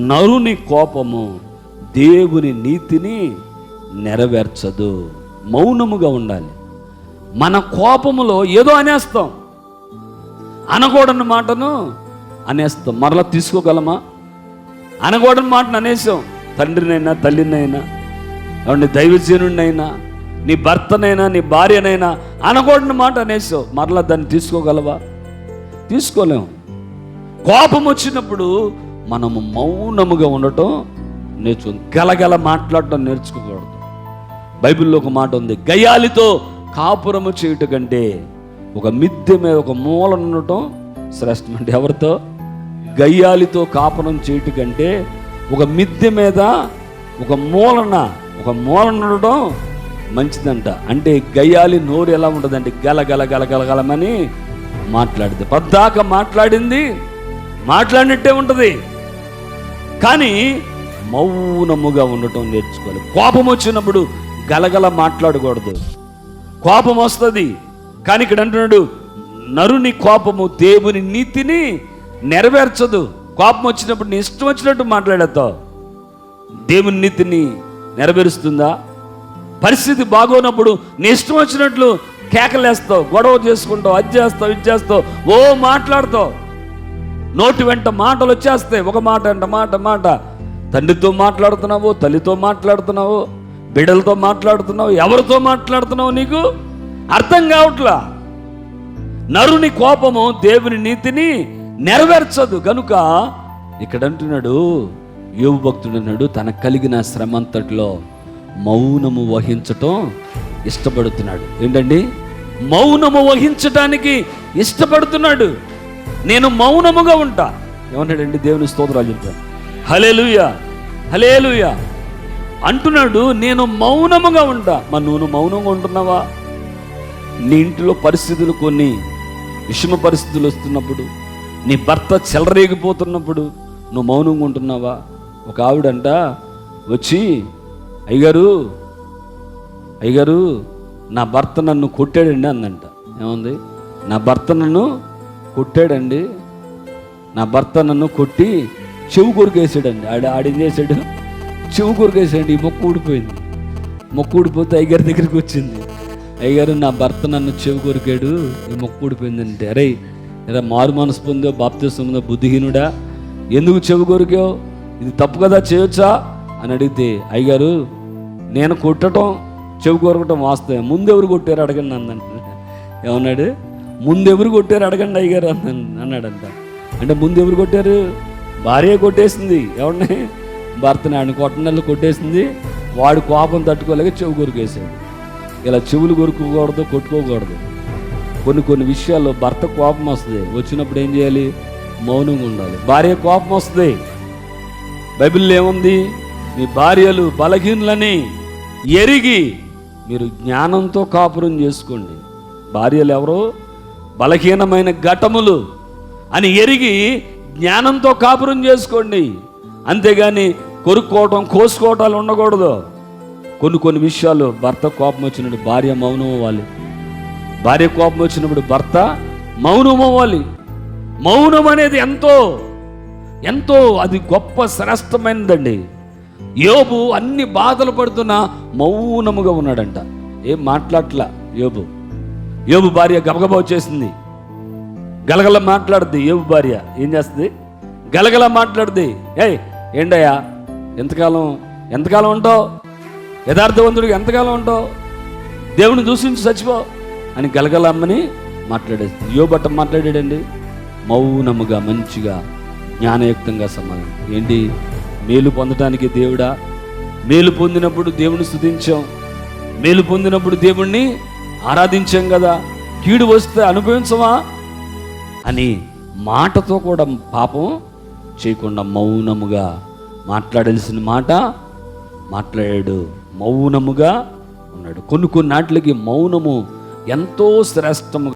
నరుని కోపము దేవుని నీతిని నెరవేర్చదు. మౌనముగా ఉండాలి. మన కోపములో ఏదో అనేస్తాం, అనకూడని మాటను అనేస్తాం. మరలా తీసుకోగలమా? అనకూడని మాటను అనేసాం. తండ్రినైనా తల్లినైనా, నీ దైవజనుడినైనా, నీ భర్తనైనా, నీ భార్యనైనా అనకూడని మాట అనేసావు. మరలా దాన్ని తీసుకోగలవా? తీసుకోలేము. కోపం వచ్చినప్పుడు మనము మౌనముగా ఉండటం నేర్చుకుంది. గలగల మాట్లాడటం నేర్చుకోకూడదు. బైబిల్లో ఒక మాట ఉంది, గయ్యాలితో కాపురము చేయుట కంటే ఒక మిద్దె మీద ఒక మూలన ఉండటం శ్రేష్టం. అంటే ఎవరితో? గయ్యాలితో కాపురం చేయుట కంటే ఒక మిద్దె మీద ఒక మూలన ఉండటం మంచిదంట. అంటే గయ్యాలి నోరు ఎలా ఉంటుందంటే గలగల గలగలగలమని మాట్లాడింది. పద్దాక మాట్లాడినట్టే ఉంటుంది. కానీ మౌనముగా ఉండటం నేర్చుకోవాలి. కోపం వచ్చినప్పుడు గలగల మాట్లాడకూడదు. కోపం వస్తుంది, కానీ ఇక్కడ అంటున్నాడు, నరుని కోపము దేవుని నీతిని నెరవేర్చదు. కోపం వచ్చినప్పుడు నీ ఇష్టం వచ్చినట్టు మాట్లాడతావు. దేవుని నీతిని నెరవేరుస్తుందా? పరిస్థితి బాగోనప్పుడు నీ ఇష్టం వచ్చినట్లు కేకలేస్తావు, గొడవ చేసుకుంటావు, అది చేస్తావు, ఇది చేస్తావు, మాట్లాడతావు. నోటి వెంట మాటలు వచ్చేస్తాయి. ఒక మాట అంట మాట. తండ్రితో మాట్లాడుతున్నావు, తల్లితో మాట్లాడుతున్నావు, బిడ్డలతో మాట్లాడుతున్నావు, ఎవరితో మాట్లాడుతున్నావు నీకు అర్థం కావట్లా. నరుని కోపము దేవుని నీతిని నెరవేర్చదు. కనుక ఇక్కడ అంటున్నాడు, యోబు భక్తుడు అన్నాడు, తనకు కలిగిన శ్రమంతట్లో మౌనము వహించటం ఇష్టపడుతున్నాడు. ఏంటండి? మౌనము వహించటానికి ఇష్టపడుతున్నాడు. నేను మౌనముగా ఉంటా. ఏమన్నాడండి? దేవుని స్తోత్రాలు చెప్తాను. హల్లెలూయా హల్లెలూయా అంటున్నాడు. నేను మౌనముగా ఉంటా. మరి నువ్వు మౌనంగా ఉంటున్నావా? నీ ఇంట్లో పరిస్థితులు, కొన్ని విషమ పరిస్థితులు వస్తున్నప్పుడు, నీ భర్త చెలరేగిపోతున్నప్పుడు నువ్వు మౌనంగా ఉంటున్నావా? ఒక ఆవిడంట వచ్చి, అయ్యగారు నా భర్త నన్ను కొట్టాడండి అందంట. ఏముంది? నా భర్త నన్ను కొట్టాడండి, నా భర్త నన్ను కొట్టి చెవు కొరికేసాడండి. ఆడేం చేశాడు? చెవు కొరికేసాడు. ఈ మొక్కు ఊడిపోయింది. మొక్కు ఊడిపోతే అయ్యగారి దగ్గరికి వచ్చింది. అయ్యగారు నా భర్త నన్ను చెవు కొరికాడు, ఈ మొక్కు ఊడిపోయిందంటే, అరే ఇలా మారు మనసు పొందో, బాప్తిసం పొందో, బుద్ధిహీనుడా, ఎందుకు చెవు కొరికావు? ఇది తప్పు కదా, చేయొచ్చా అని అడిగితే, అయ్యగారు నేను కొట్టడం, చెవు కొరకటం వాస్తవం, ముందెవరు కొట్టారు అడగండి అందంట. ఏమన్నాడు? ముందెవరు కొట్టారు అడగండి అయ్యగారు అన్నాడంట. అంటే ముందెవరు కొట్టారు? భార్య కొట్టేసింది. ఎవరిని? భర్తని. ఆయన కొట్టనల్లు కొట్టేసింది. వాడు కోపం తట్టుకోలేక చెవు కొరికేసాడు. ఇలా చెవులు కొరుకోకూడదు, కొట్టుకోకూడదు. కొన్ని విషయాల్లో భర్త కోపం వస్తుంది. వచ్చినప్పుడు ఏం చేయాలి? మౌనంగా ఉండాలి. భార్య కోపం వస్తుంది. బైబిల్లో ఏముంది? మీ భార్యలు బలహీనులని ఎరిగి మీరు జ్ఞానంతో కాపురం చేసుకోండి. భార్యలు ఎవరో బలహీనమైన ఘటములు అని ఎరిగి జ్ఞానంతో కాపురం చేసుకోండి. అంతేగాని కొరుక్కోవటం, కోసుకోవటాలు ఉండకూడదు. కొన్ని విషయాలు భర్త కోపం వచ్చినప్పుడు భార్య మౌనం అవ్వాలి. భార్య కోపం వచ్చినప్పుడు భర్త మౌనం అవ్వాలి. మౌనం అనేది ఎంతో అది గొప్ప శ్రేష్టమైనదండి. యోబు అన్ని బాధలు పడుతున్నా మౌనముగా ఉన్నాడంట. ఏం మాట్లాడట్లా యోబు భార్య గబగబా వచ్చేసింది. గలగల మాట్లాడుద్ది. యోబు భార్య ఏం చేస్తుంది? గలగల మాట్లాడుద్ది. ఏంటయ్యా, ఎంతకాలం ఉంటావు? యథార్థవంతుడికి ఎంతకాలం ఉంటావు? దేవుని దూషించి చచ్చిపో అని గలగలమ్మని మాట్లాడేస్తుంది. యోబు అట్ట మాట్లాడాడండి. మౌనముగా, మంచిగా, జ్ఞానయుక్తంగా సమాధానం. ఏంటి? మేలు పొందటానికి దేవుడా, మేలు పొందినప్పుడు దేవుని స్తుతించాం, మేలు పొందినప్పుడు దేవుణ్ణి ఆరాధించాం కదా, కీడు వస్తే అనుభవించమా అని మాటతో కూడా పాపం చేయకుండా మౌనముగా మాట్లాడాల్సిన మాట మాట్లాడాడు. మౌనముగా ఉన్నాడు. కొన్ని నాట్లకి మౌనము ఎంతో శ్రేష్టము.